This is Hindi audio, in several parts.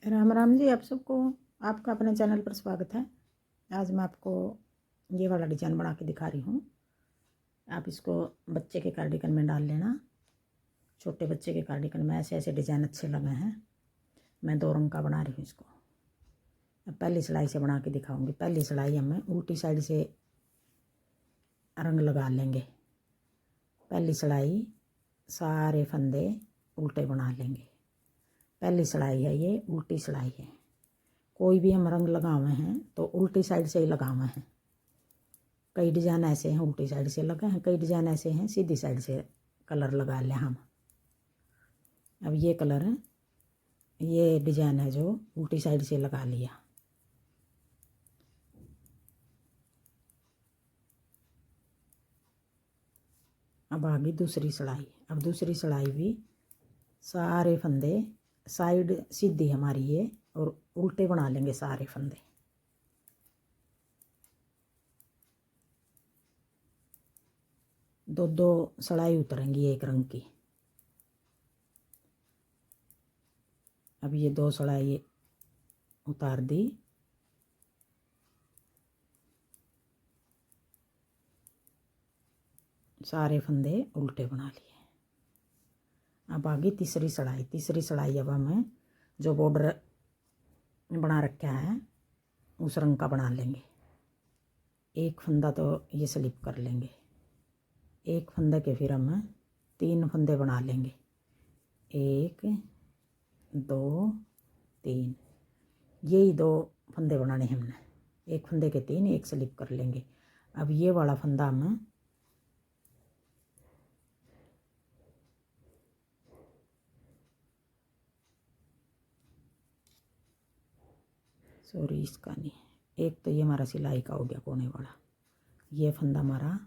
राम राम जी। आप सबको आपका अपने चैनल पर स्वागत है। आज मैं आपको ये वाला डिज़ाइन बना के दिखा रही हूँ। आप इसको बच्चे के कार्डिगन में डाल लेना। छोटे बच्चे के कार्डिगन में ऐसे ऐसे डिज़ाइन अच्छे लगे हैं। मैं 2 रंग का बना रही हूँ इसको। अब पहली सिलाई से बना के दिखाऊंगी। पहली सिलाई हमें उल्टी साइड से रंग लगा लेंगे। पहली सिलाई सारे फंदे उल्टे बना लेंगे। पहली सिलाई है, ये उल्टी सिलाई है। कोई भी हम रंग लगावे हैं तो उल्टी साइड से ही लगावे हैं। कई डिज़ाइन ऐसे हैं उल्टी साइड से लगे हैं, कई डिज़ाइन ऐसे हैं सीधी साइड से कलर लगा लिया हम। अब ये कलर है, ये डिज़ाइन है जो उल्टी साइड से लगा लिया। अब आगे दूसरी सिलाई। अब दूसरी सिलाई भी सारे फंदे साइड सीधी हमारी ये और उल्टे बना लेंगे सारे फंदे। दो दो सिलाई उतरेंगी एक रंग की। अब ये 2 सिलाई उतार दी। सारे फंदे उल्टे बना लिए। अब आगे तीसरी सिलाई। तीसरी सिलाई अब हमें जो बॉर्डर बना रखा है उस रंग का बना लेंगे। एक फंदा तो ये स्लिप कर लेंगे। एक फंदे के फिर हम 3 फंदे बना लेंगे। 1 2 3, यही 2 फंदे बनाने हमने। एक फंदे के 3, एक स्लिप कर लेंगे। अब ये वाला फंदा हम सॉरी इसका नहीं, एक तो ये हमारा सिलाई का हो गया कोने वाला। ये फंदा हमारा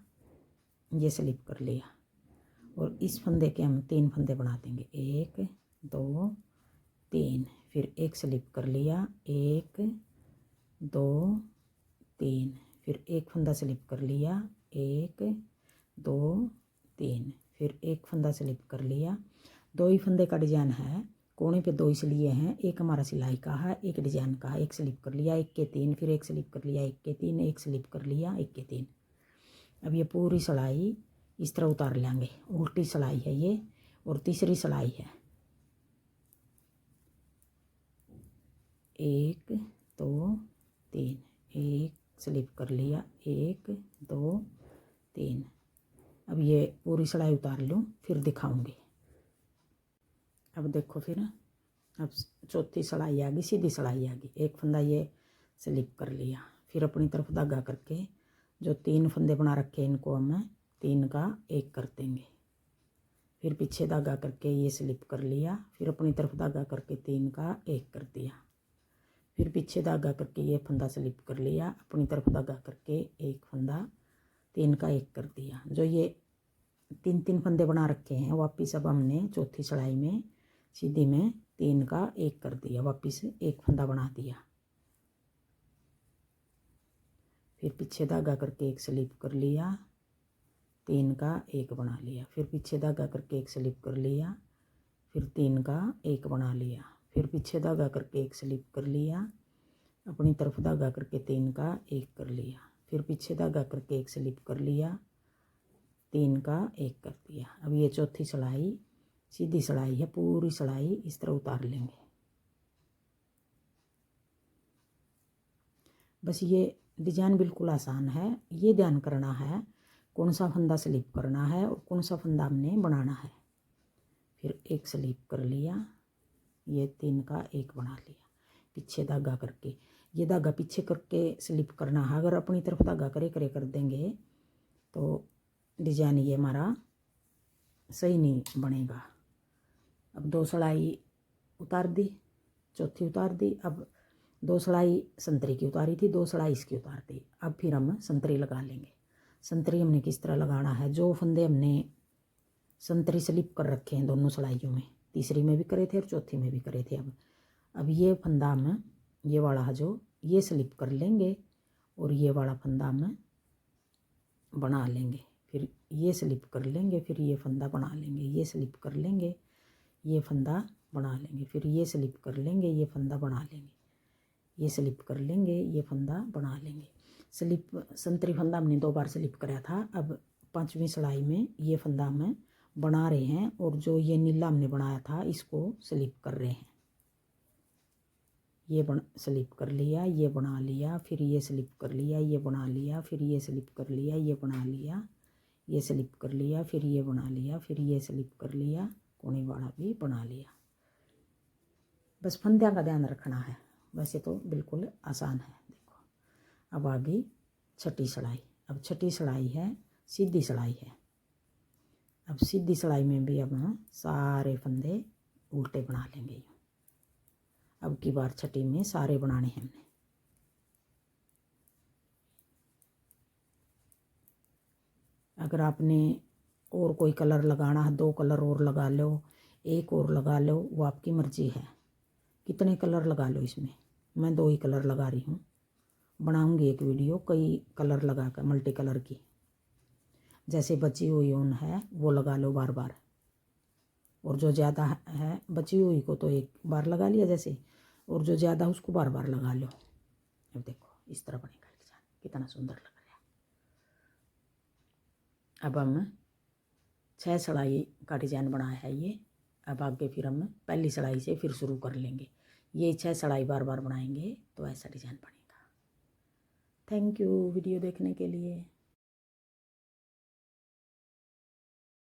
ये स्लिप कर लिया और इस फंदे के हम 3 फंदे बना देंगे। 1 2 3, फिर एक स्लिप कर लिया। 1 2 3, फिर एक फंदा स्लिप कर लिया। 1 2 3, फिर एक फंदा स्लिप कर लिया। 2 ही फंदे का डिजाइन है, कोने पे 2 इसलिए हैं। एक हमारा सिलाई का है, एक डिजाइन का है। एक स्लिप कर लिया, 1 के 3, फिर एक स्लिप कर लिया, 1 के 3, एक स्लिप कर लिया, 1 के 3। अब ये पूरी सिलाई इस तरह उतार लेंगे। उल्टी सिलाई है ये और तीसरी सिलाई है। 1 2 3, एक स्लिप कर लिया, 1 2 3। अब ये पूरी सिलाई उतार लूँ फिर दिखाऊंगी। अब देखो फिर अब चौथी सिलाई आ गई, सीधी सिलाई आ गई। एक फंदा ये स्लिप कर लिया, फिर अपनी तरफ धागा करके जो 3 फंदे बना रखे इनको हम 3 का 1 कर देंगे। फिर पीछे धागा करके ये स्लिप कर लिया, फिर अपनी तरफ धागा करके 3 का 1 कर दिया। फिर पीछे धागा करके ये फंदा स्लिप कर लिया, अपनी तरफ धागा करके एक फंदा 3 का 1 कर दिया। जो ये 3 फंदे बना रखे हैं वापिस अब हमने चौथी सिलाई में सीधी में 3 का 1 कर दिया, वापिस एक फंदा बना दिया। फिर पीछे धागा करके एक स्लिप कर लिया, 3 का 1 बना लिया। फिर पीछे धागा करके एक स्लिप कर लिया, फिर 3 का 1 बना लिया। फिर पीछे धागा करके एक स्लिप कर लिया, अपनी तरफ धागा करके 3 का 1 कर लिया। फिर पीछे धागा करके एक स्लिप कर लिया, 3 का 1 कर दिया। अब ये चौथी सिलाई सीधी सिलाई है, पूरी सिलाई इस तरह उतार लेंगे। बस ये डिजाइन बिल्कुल आसान है। ये ध्यान करना है कौन सा फंदा स्लिप करना है और कौन सा फंदा हमने बनाना है। फिर एक स्लिप कर लिया, ये 3 का 1 बना लिया। पीछे धागा करके ये धागा पीछे करके स्लिप करना है। अगर अपनी तरफ धागा करे करे कर देंगे तो डिजाइन ये हमारा सही नहीं बनेगा। अब 2 सिलाई उतार दी, चौथी उतार दी। अब 2 सिलाई संतरी की उतारी थी, 2 सिलाई इसकी उतार दी। अब फिर हम संतरी लगा लेंगे। संतरी हमने किस तरह लगाना है, जो फंदे हमने संतरी स्लिप कर रखे हैं दोनों सिलाइयों में, तीसरी में भी करे थे और चौथी में भी करे थे। अब ये फंदा हम ये वाला है जो ये स्लिप कर लेंगे और ये वाला फंदा हम बना लेंगे। फिर ये स्लिप कर लेंगे, फिर ये फंदा बना लेंगे। ये स्लिप कर लेंगे, ये फंदा बना लेंगे। फिर ये स्लिप कर लेंगे, ये फंदा बना लेंगे, ये स्लिप कर लेंगे, ये फंदा बना लेंगे। स्लिप संतरी फंदा हमने 2 बार स्लिप कराया था। अब 5वीं सिलाई में ये फंदा हम बना रहे हैं और जो ये नीला हमने बनाया था इसको स्लिप कर रहे हैं। ये स्लिप कर लिया, ये बना लिया, फिर ये स्लिप कर लिया, ये बना लिया, फिर ये स्लिप कर लिया, ये बना लिया, ये स्लिप कर लिया, फिर ये बना लिया, फिर ये स्लिप कर लिया, कोने वाला भी बना लिया। बस फंदे का ध्यान रखना है, वैसे तो बिल्कुल आसान है। देखो अब आ गई छठी सिलाई। अब छठी सिलाई है सीधी सिलाई है। अब सीधी सिलाई में भी अब हम सारे फंदे उल्टे बना लेंगे। अब की बार छठी में सारे बनाने हैं हमने। अगर आपने और कोई कलर लगाना है 2 कलर और लगा लो, 1 और लगा लो, वो आपकी मर्जी है। कितने कलर लगा लो इसमें, मैं 2 ही कलर लगा रही हूँ। बनाऊंगी एक वीडियो कई कलर लगा कर मल्टी कलर की। जैसे बची हुई ऊन है वो लगा लो बार बार, और जो ज़्यादा है बची हुई को तो एक बार लगा लिया जैसे, और जो ज़्यादा उसको बार बार लगा लो। अब देखो इस तरह बनेगा डिजाइन, कितना सुंदर लग रहा है। अब हम 6 सिलाई का डिजाइन बनाया है ये। अब आगे फिर हम पहली सिलाई से फिर शुरू कर लेंगे। ये 6 सिलाई बार बार बनाएंगे तो ऐसा डिजाइन बनेगा। थैंक यू वीडियो देखने के लिए।